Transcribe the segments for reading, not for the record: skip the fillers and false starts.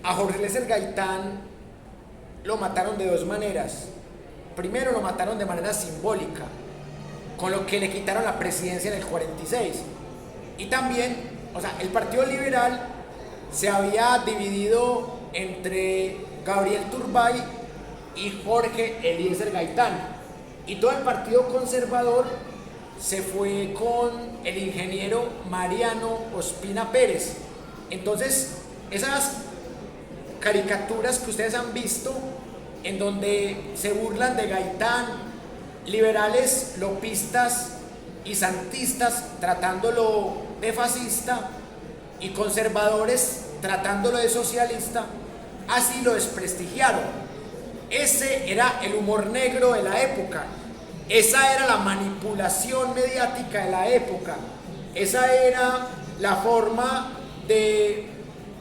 A Jorge Eliezer Gaitán lo mataron de dos maneras. Primero lo mataron de manera simbólica, con lo que le quitaron la presidencia en el 46. Y también, o sea, el Partido Liberal se había dividido entre Gabriel Turbay y Jorge Eliezer Gaitán. Y todo el Partido Conservador se fue con el ingeniero Mariano Ospina Pérez. Entonces, esas caricaturas que ustedes han visto, en donde se burlan de Gaitán, liberales lopistas y santistas tratándolo de fascista y conservadores tratándolo de socialista, así lo desprestigiaron. Ese era el humor negro de la época, esa era la manipulación mediática de la época, esa era la forma de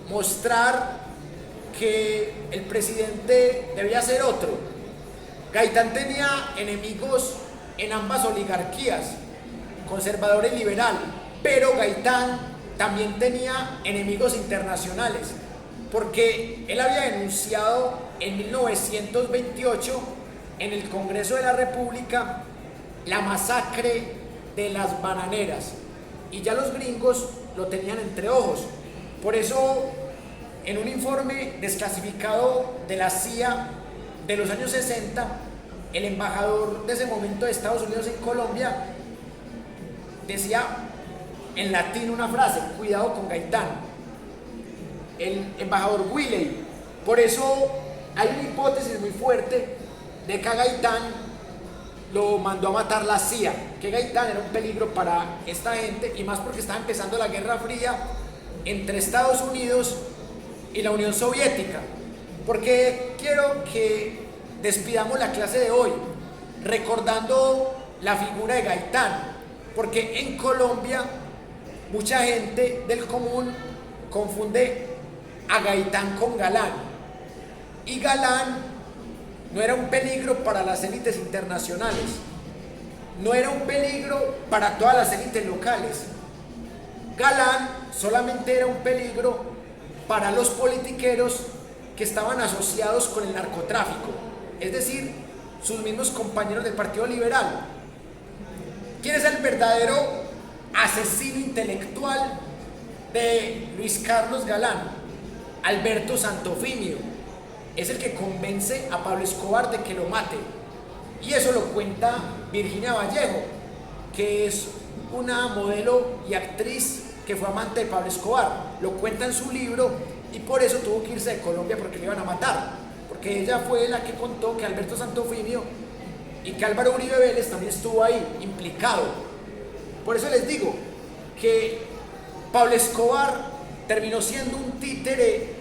mostrar que el presidente debía ser otro. Gaitán tenía enemigos en ambas oligarquías, conservador y liberal, pero Gaitán también tenía enemigos internacionales, porque él había denunciado en 1928 en el Congreso de la República la masacre de las bananeras, y ya los gringos lo tenían entre ojos. Por eso, en un informe desclasificado de la CIA de los años 60, el embajador de ese momento de Estados Unidos en Colombia decía en latín una frase: cuidado con Gaitán, el embajador Willey. Por eso hay una hipótesis muy fuerte de que a Gaitán lo mandó a matar la CIA, que Gaitán era un peligro para esta gente, y más porque estaba empezando la Guerra Fría entre Estados Unidos y la Unión Soviética. Porque quiero que despidamos la clase de hoy recordando la figura de Gaitán, porque en Colombia mucha gente del común confunde a Gaitán con Galán, y Galán no era un peligro para las élites internacionales, no era un peligro para todas las élites locales. Galán solamente era un peligro para los politiqueros que estaban asociados con el narcotráfico, es decir, sus mismos compañeros del Partido Liberal. ¿Quién es el verdadero asesino intelectual de Luis Carlos Galán? Alberto Santofimio. Es el que convence a Pablo Escobar de que lo mate. Y eso lo cuenta Virginia Vallejo, que es una modelo y actriz que fue amante de Pablo Escobar. Lo cuenta en su libro, y por eso tuvo que irse de Colombia, porque le iban a matar. Porque ella fue la que contó que Alberto Santofimio y que Álvaro Uribe Vélez también estuvo ahí implicado. Por eso les digo que Pablo Escobar terminó siendo un títere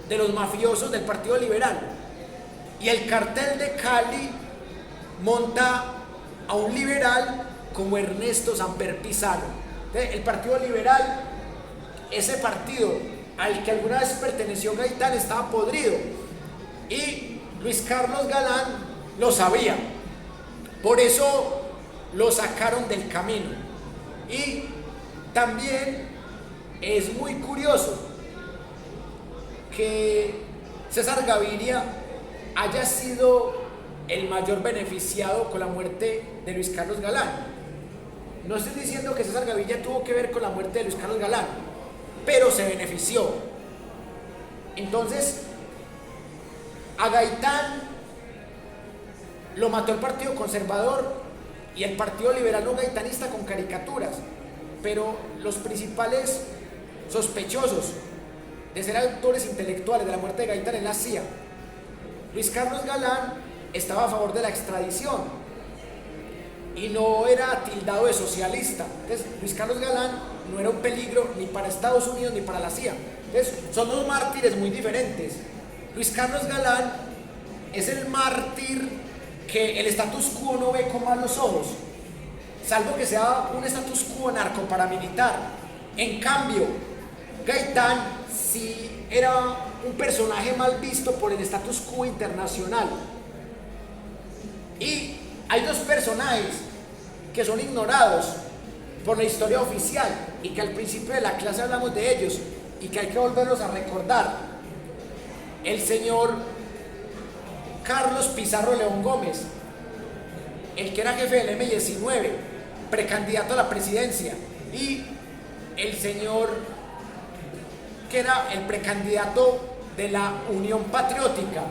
de los mafiosos del Partido Liberal, y el cartel de Cali monta a un liberal como Ernesto Samper Pizarro. El Partido Liberal, ese partido al que alguna vez perteneció Gaitán, estaba podrido, y Luis Carlos Galán lo sabía. Por eso lo sacaron del camino. Y también es muy curioso que César Gaviria haya sido el mayor beneficiado con la muerte de Luis Carlos Galán. No estoy diciendo que César Gaviria tuvo que ver con la muerte de Luis Carlos Galán, pero se benefició. Entonces, a Gaitán lo mató el Partido Conservador y el Partido Liberal no gaitanista con caricaturas, pero los principales sospechosos de ser autores intelectuales de la muerte de Gaitán es la CIA. Luis Carlos Galán estaba a favor de la extradición y no era tildado de socialista. Entonces, Luis Carlos Galán no era un peligro ni para Estados Unidos ni para la CIA. Entonces, son dos mártires muy diferentes. Luis Carlos Galán es el mártir que el status quo no ve con malos ojos, salvo que sea un status quo narcoparamilitar. En cambio, Gaitán sí era un personaje mal visto por el status quo internacional. Y hay dos personajes que son ignorados por la historia oficial y que al principio de la clase hablamos de ellos y que hay que volverlos a recordar. el señor Carlos Pizarro León Gómez, el que era jefe del M-19, precandidato a la presidencia, y el señor que era el precandidato de la Unión Patriótica,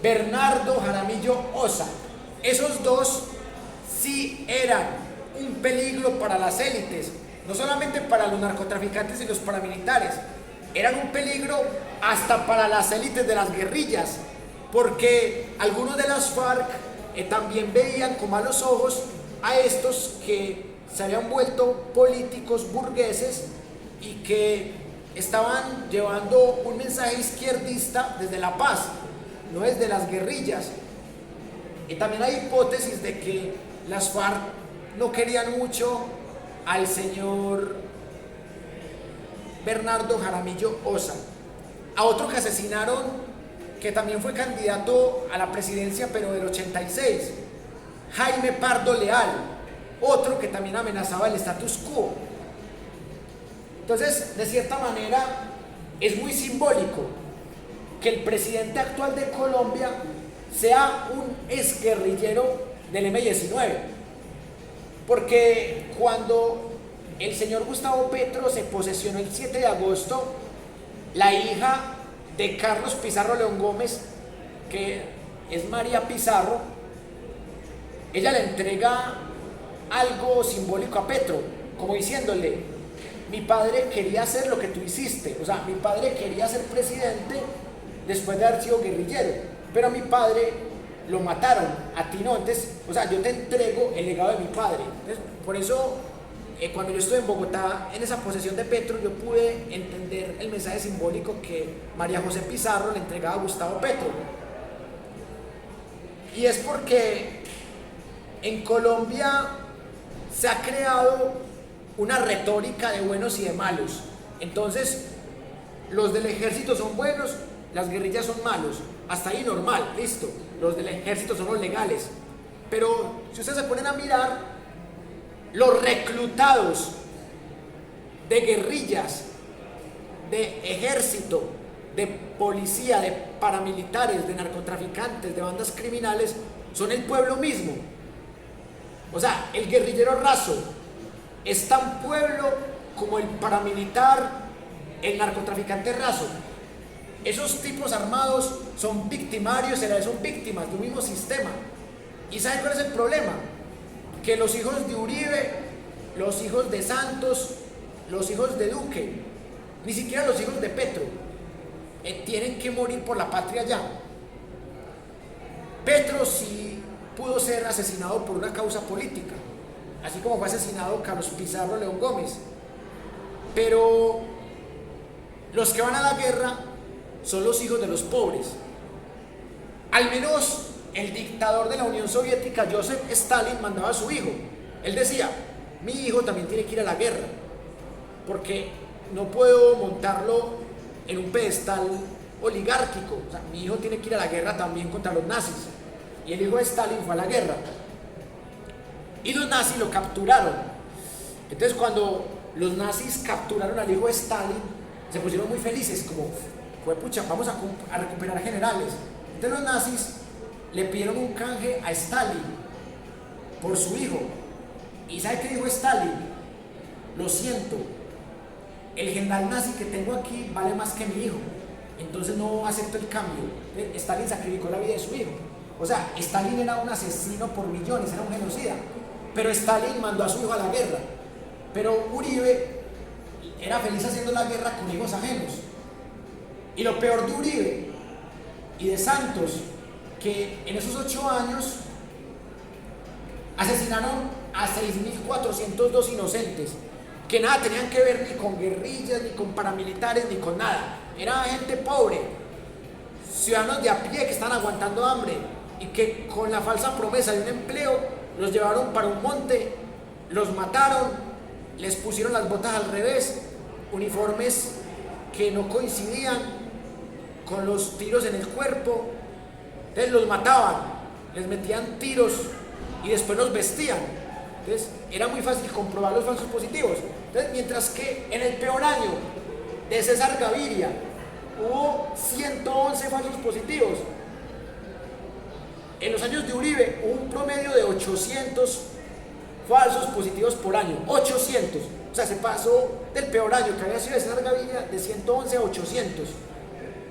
Bernardo Jaramillo Ossa. Esos dos sí eran un peligro para las élites, no solamente para los narcotraficantes y los paramilitares, eran un peligro hasta para las élites de las guerrillas, porque algunos de las FARC también veían con malos ojos a estos que se habían vuelto políticos burgueses y que estaban llevando un mensaje izquierdista desde la paz, no desde las guerrillas. Y también hay hipótesis de que las FARC no querían mucho al señor Bernardo Jaramillo Ossa. A otro que asesinaron, que también fue candidato a la presidencia pero del 86, Jaime Pardo Leal, otro que también amenazaba el status quo. Entonces, de cierta manera, es muy simbólico que el presidente actual de Colombia sea un exguerrillero del M-19, porque cuando el señor Gustavo Petro se posesionó el 7 de agosto, la hija de Carlos Pizarro León Gómez, que es María Pizarro, ella le entrega algo simbólico a Petro, como diciéndole: mi padre quería hacer lo que tú hiciste, o sea, mi padre quería ser presidente después de haber sido guerrillero, pero a mi padre lo mataron, a ti no, entonces, o sea, yo te entrego el legado de mi padre. Entonces, por eso, cuando yo estuve en Bogotá, en esa posesión de Petro, yo pude entender el mensaje simbólico que María José Pizarro le entregaba a Gustavo Petro. Y es porque en Colombia se ha creado una retórica de buenos y de malos. Entonces, los del ejército son buenos, las guerrillas son malos. Hasta ahí normal, listo. Los del ejército son los legales. Pero si ustedes se ponen a mirar, los reclutados de guerrillas, de ejército, de policía, de paramilitares, de narcotraficantes, de bandas criminales, son el pueblo mismo. O sea, el guerrillero raso es tan pueblo como el paramilitar, el narcotraficante raso. Esos tipos armados son victimarios, son víctimas de un mismo sistema. ¿Y saben cuál es el problema? Que los hijos de Uribe, los hijos de Santos, los hijos de Duque, ni siquiera los hijos de Petro, tienen que morir por la patria ya. Petro sí pudo ser asesinado por una causa política, así como fue asesinado Carlos Pizarro León Gómez, pero los que van a la guerra son los hijos de los pobres. Al menos el dictador de la Unión Soviética, Joseph Stalin, mandaba a su hijo. Él decía: mi hijo también tiene que ir a la guerra, porque no puedo montarlo en un pedestal oligárquico. O sea, mi hijo tiene que ir a la guerra también contra los nazis. Y el hijo de Stalin fue a la guerra. Y los nazis lo capturaron. Entonces, cuando los nazis capturaron al hijo de Stalin, se pusieron muy felices, como: fue pucha, vamos a recuperar generales. Entonces los nazis le pidieron un canje a Stalin por su hijo. ¿Y sabe qué dijo Stalin? Lo siento, el general nazi que tengo aquí vale más que mi hijo, entonces no acepto el cambio. Stalin sacrificó la vida de su hijo. O sea, Stalin era un asesino por millones, era un genocida, pero Stalin mandó a su hijo a la guerra. Pero Uribe era feliz haciendo la guerra con hijos ajenos. Y lo peor de Uribe y de Santos, que en esos 8 años asesinaron a 6.402 inocentes, que nada tenían que ver ni con guerrillas, ni con paramilitares, ni con nada. Era gente pobre, ciudadanos de a pie que estaban aguantando hambre y que con la falsa promesa de un empleo los llevaron para un monte, los mataron, les pusieron las botas al revés, uniformes que no coincidían con los tiros en el cuerpo. Entonces los mataban, les metían tiros y después los vestían. Entonces era muy fácil comprobar los falsos positivos. Entonces, mientras que en el peor año de César Gaviria hubo 111 falsos positivos. En los años de Uribe hubo un promedio de 800 falsos positivos por año. 800. O sea, se pasó del peor año que había sido de César Gaviria de 111 a 800.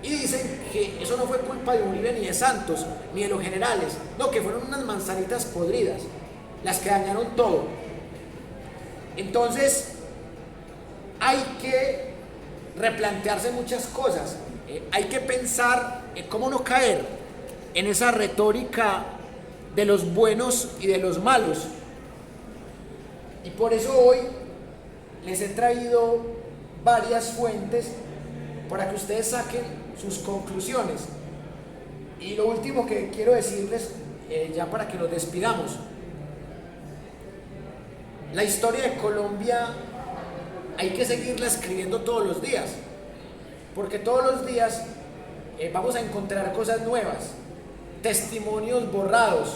Y dicen que eso no fue culpa de Uribe ni de Santos, ni de los generales. No, que fueron unas manzanitas podridas las que dañaron todo. Entonces, hay que replantearse muchas cosas. Hay que pensar en cómo no caer en esa retórica de los buenos y de los malos. Y por eso hoy les he traído varias fuentes para que ustedes saquen sus conclusiones. Y lo último que quiero decirles, ya para que nos despidamos, la historia de Colombia hay que seguirla escribiendo todos los días, porque todos los días vamos a encontrar cosas nuevas, testimonios borrados,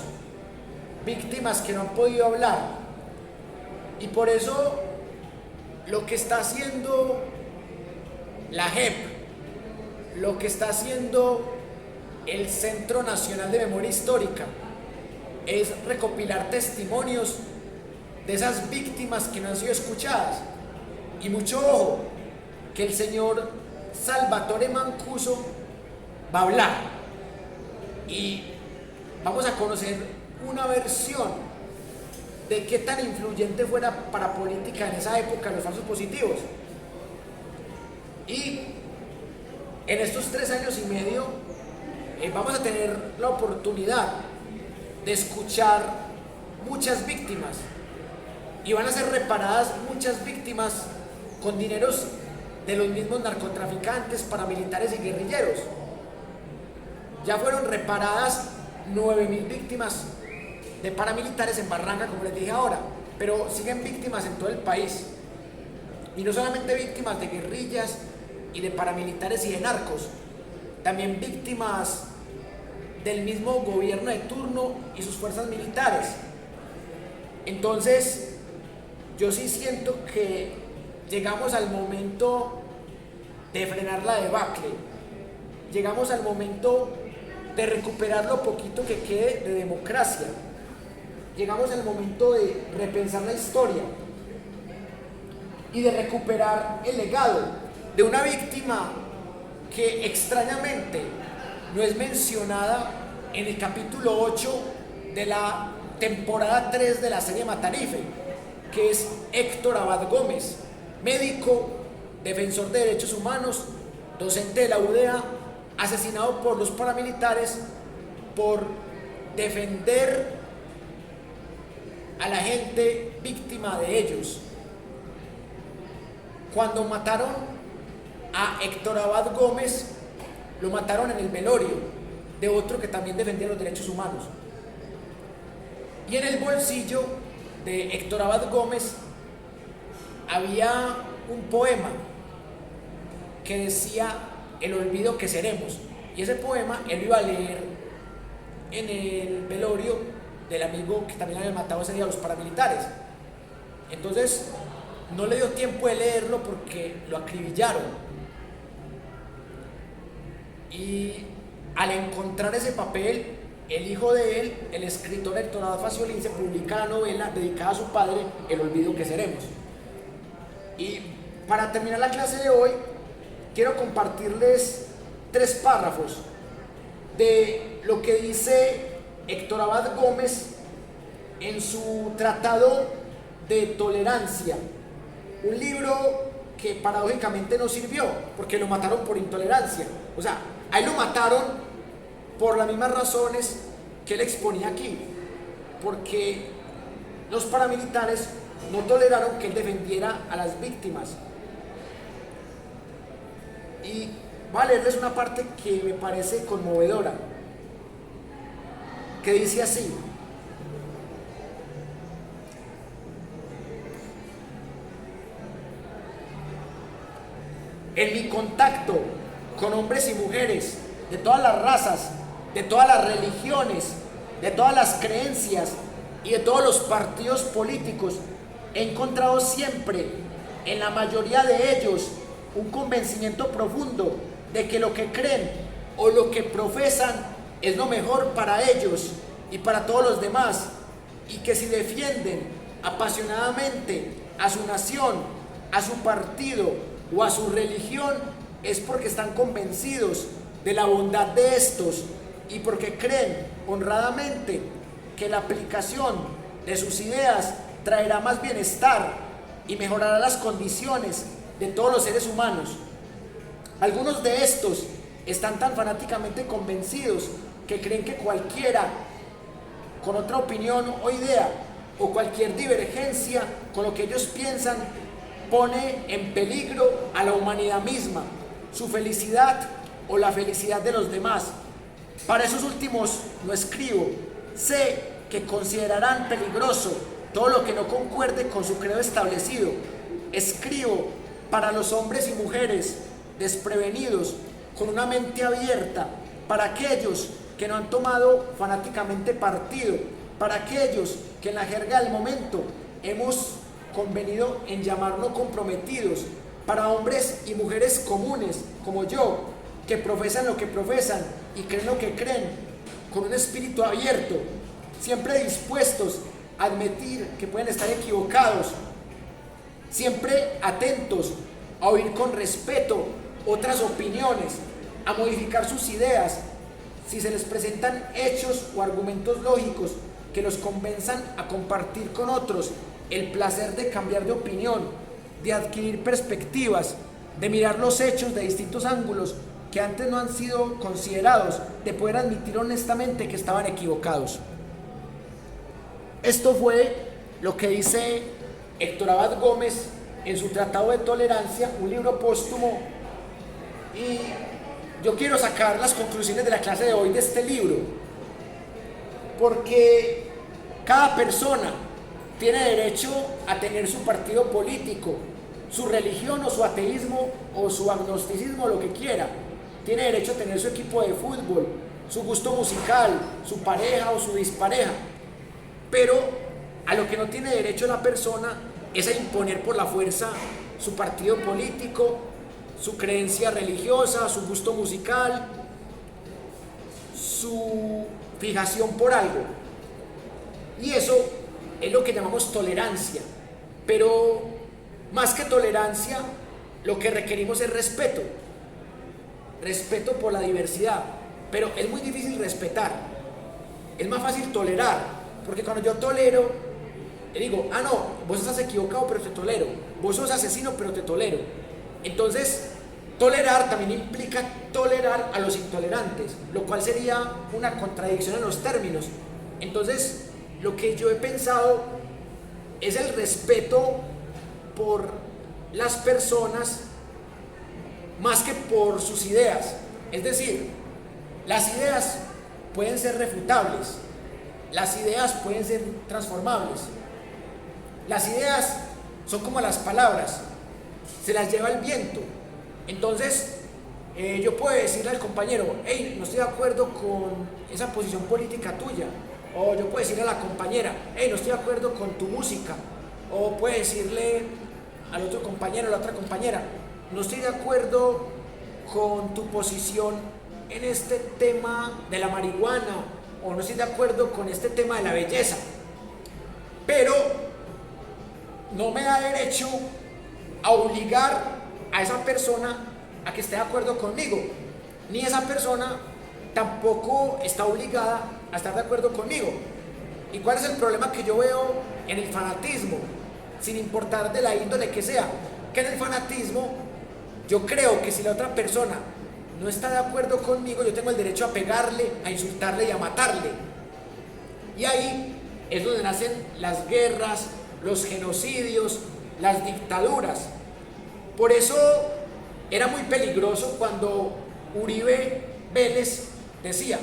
víctimas que no han podido hablar. Y por eso lo que está haciendo la JEP, lo que está haciendo el Centro Nacional de Memoria Histórica, es recopilar testimonios de esas víctimas que no han sido escuchadas. Y mucho ojo, que el señor Salvatore Mancuso va a hablar y vamos a conocer una versión de qué tan influyente fuera para política en esa época los falsos positivos. Y en estos 3 años y medio vamos a tener la oportunidad de escuchar muchas víctimas y van a ser reparadas muchas víctimas con dineros de los mismos narcotraficantes, paramilitares y guerrilleros. Ya fueron reparadas 9.000 víctimas de paramilitares en Barranca, como les dije ahora, pero siguen víctimas en todo el país. Y no solamente víctimas de guerrillas y de paramilitares y de narcos, también víctimas del mismo gobierno de turno y sus fuerzas militares. Entonces, yo sí siento que llegamos al momento de frenar la debacle, llegamos al momento de recuperar lo poquito que quede de democracia, llegamos al momento de repensar la historia y de recuperar el legado de una víctima que extrañamente no es mencionada en el capítulo 8 de la temporada 3 de la serie Matarife, que es Héctor Abad Gómez, médico, defensor de derechos humanos, docente de la UDEA, asesinado por los paramilitares por defender a la gente víctima de ellos. Cuando mataron a Héctor Abad Gómez, lo mataron en el velorio de otro que también defendía los derechos humanos. Y en el bolsillo de Héctor Abad Gómez había un poema que decía el olvido que seremos, y ese poema él lo iba a leer en el velorio del amigo que también había matado ese día a los paramilitares. Entonces no le dio tiempo de leerlo porque lo acribillaron, y al encontrar ese papel, el hijo de él, el escritor Héctor Abad Faciolince, publica la novela dedicada a su padre, El olvido que seremos. Y para terminar la clase de hoy, quiero compartirles 3 párrafos de lo que dice Héctor Abad Gómez en su Tratado de Tolerancia, un libro que paradójicamente no sirvió porque lo mataron por intolerancia. O sea, a él lo mataron por las mismas razones que él exponía aquí, porque los paramilitares no toleraron que él defendiera a las víctimas. Y voy a leerles una parte que me parece conmovedora, que dice así: en mi contacto con hombres y mujeres de todas las razas, de todas las religiones, de todas las creencias y de todos los partidos políticos, he encontrado siempre en la mayoría de ellos un convencimiento profundo de que lo que creen o lo que profesan es lo mejor para ellos y para todos los demás, y que si defienden apasionadamente a su nación, a su partido o a su religión, es porque están convencidos de la bondad de estos y porque creen honradamente que la aplicación de sus ideas traerá más bienestar y mejorará las condiciones de todos los seres humanos. Algunos de estos están tan fanáticamente convencidos que creen que cualquiera con otra opinión o idea o cualquier divergencia con lo que ellos piensan pone en peligro a la humanidad misma, su felicidad o la felicidad de los demás. Para esos últimos no escribo. Sé que considerarán peligroso todo lo que no concuerde con su credo establecido. Escribo para los hombres y mujeres desprevenidos, con una mente abierta, para aquellos que no han tomado fanáticamente partido, para aquellos que en la jerga del momento hemos convenido en llamarnos comprometidos, para hombres y mujeres comunes como yo, que profesan lo que profesan y creen lo que creen, con un espíritu abierto, siempre dispuestos a admitir que pueden estar equivocados, siempre atentos a oír con respeto otras opiniones, a modificar sus ideas si se les presentan hechos o argumentos lógicos que los convenzan a compartir con otros el placer de cambiar de opinión, de adquirir perspectivas, de mirar los hechos de distintos ángulos que antes no han sido considerados, de poder admitir honestamente que estaban equivocados. Esto fue lo que dice Héctor Abad Gómez en su Tratado de Tolerancia, un libro póstumo, y yo quiero sacar las conclusiones de la clase de hoy de este libro, porque cada persona tiene derecho a tener su partido político, su religión o su ateísmo o su agnosticismo, lo que quiera. Tiene derecho a tener su equipo de fútbol, su gusto musical, su pareja o su dispareja. Pero a lo que no tiene derecho la persona es a imponer por la fuerza su partido político, su creencia religiosa, su gusto musical, su fijación por algo. Y eso es lo que llamamos tolerancia. Pero más que tolerancia, lo que requerimos es respeto. Respeto por la diversidad. Pero es muy difícil respetar. Es más fácil tolerar. Porque cuando yo tolero, le digo, ah no, vos estás equivocado pero te tolero. Vos sos asesino pero te tolero. Entonces, tolerar también implica tolerar a los intolerantes, lo cual sería una contradicción en los términos. Entonces, lo que yo he pensado es el respeto por las personas más que por sus ideas. Es decir, las ideas pueden ser refutables, las ideas pueden ser transformables, las ideas son como las palabras, se las lleva el viento. Entonces, yo puedo decirle al compañero, hey, no estoy de acuerdo con esa posición política tuya. O yo puedo decirle a la compañera, hey, no estoy de acuerdo con tu música. O puedo decirle al otro compañero, a la otra compañera, no estoy de acuerdo con tu posición en este tema de la marihuana. O no estoy de acuerdo con este tema de la belleza. Pero no me da derecho a obligar a esa persona a que esté de acuerdo conmigo, ni esa persona tampoco está obligada a estar de acuerdo conmigo. ¿Y cuál es el problema que yo veo en el fanatismo? Sin importar de la índole que sea, que en el fanatismo yo creo que si la otra persona no está de acuerdo conmigo, yo tengo el derecho a pegarle, a insultarle y a matarle. Y ahí es donde nacen las guerras, los genocidios, las dictaduras. Por eso era muy peligroso cuando Uribe Vélez decía,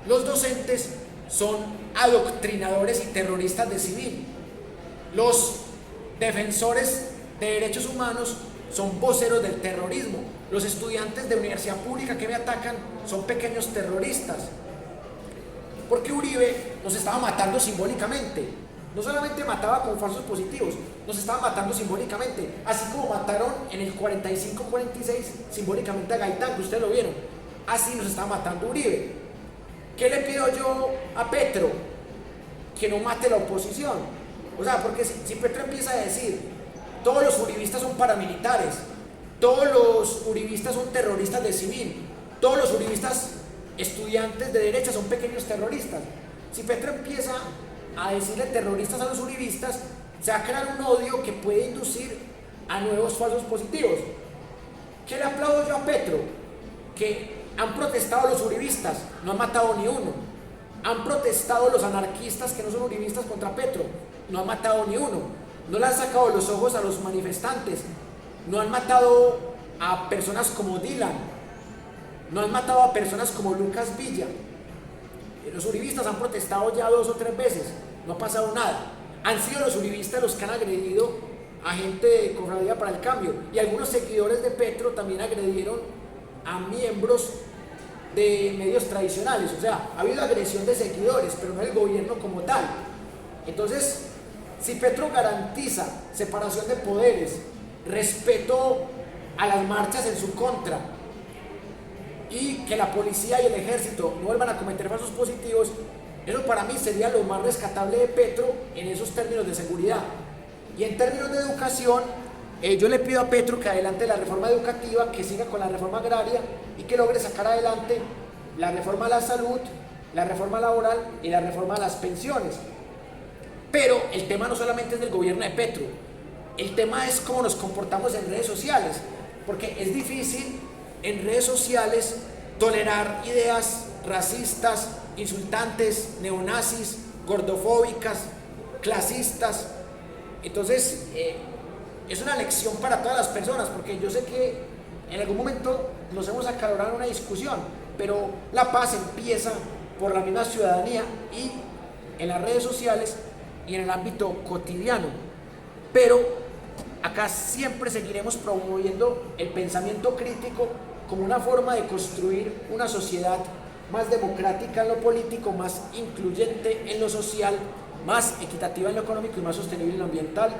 los docentes son adoctrinadores y terroristas de civil. Los defensores de derechos humanos son voceros del terrorismo. Los estudiantes de universidad pública que me atacan son pequeños terroristas. Porque Uribe nos estaba matando simbólicamente. no solamente mataba con falsos positivos, nos estaban matando simbólicamente, así como mataron en el 45-46 simbólicamente a Gaitán, que ustedes lo vieron, así nos estaba matando Uribe. ¿Qué le pido yo a Petro? Que no mate la oposición. O sea, porque si Petro empieza a decir, todos los uribistas son paramilitares, todos los uribistas son terroristas de civil, todos los uribistas estudiantes de derecha son pequeños terroristas. Si Petro empieza a decirle terroristas a los uribistas, se va a crear un odio que puede inducir a nuevos falsos positivos. ¿Qué le aplaudo yo a Petro? Que han protestado los uribistas, no han matado ni uno. Han protestado los anarquistas que no son uribistas contra Petro, no han matado ni uno. No le han sacado los ojos a los manifestantes, no han matado a personas como Dylan, no han matado a personas como Lucas Villa. Los uribistas han protestado ya 2 o 3 veces, no ha pasado nada. Han sido los uribistas los que han agredido a gente de Cofradía para el Cambio, y algunos seguidores de Petro también agredieron a miembros de medios tradicionales. O sea, ha habido agresión de seguidores, pero no el gobierno como tal. Entonces, si Petro garantiza separación de poderes, respeto a las marchas en su contra, y que la policía y el ejército no vuelvan a cometer falsos positivos, eso para mí sería lo más rescatable de Petro en esos términos de seguridad. Y en términos de educación, yo le pido a Petro que adelante la reforma educativa, que siga con la reforma agraria y que logre sacar adelante la reforma a la salud, la reforma laboral y la reforma a las pensiones. Pero el tema no solamente es del gobierno de Petro, el tema es cómo nos comportamos en redes sociales, porque es difícil en redes sociales tolerar ideas racistas, insultantes, neonazis, gordofóbicas, clasistas. Entonces, es una lección para todas las personas, porque yo sé que en algún momento nos hemos acalorado en una discusión, pero la paz empieza por la misma ciudadanía y en las redes sociales y en el ámbito cotidiano. Pero acá siempre seguiremos promoviendo el pensamiento crítico como una forma de construir una sociedad más democrática en lo político, más incluyente en lo social, más equitativa en lo económico y más sostenible en lo ambiental.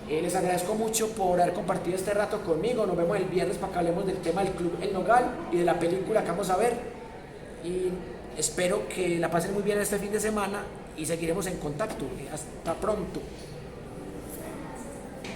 Les agradezco mucho por haber compartido este rato conmigo. Nos vemos el viernes para que hablemos del tema del Club El Nogal y de la película que vamos a ver. Y espero que la pasen muy bien este fin de semana y seguiremos en contacto. Hasta pronto.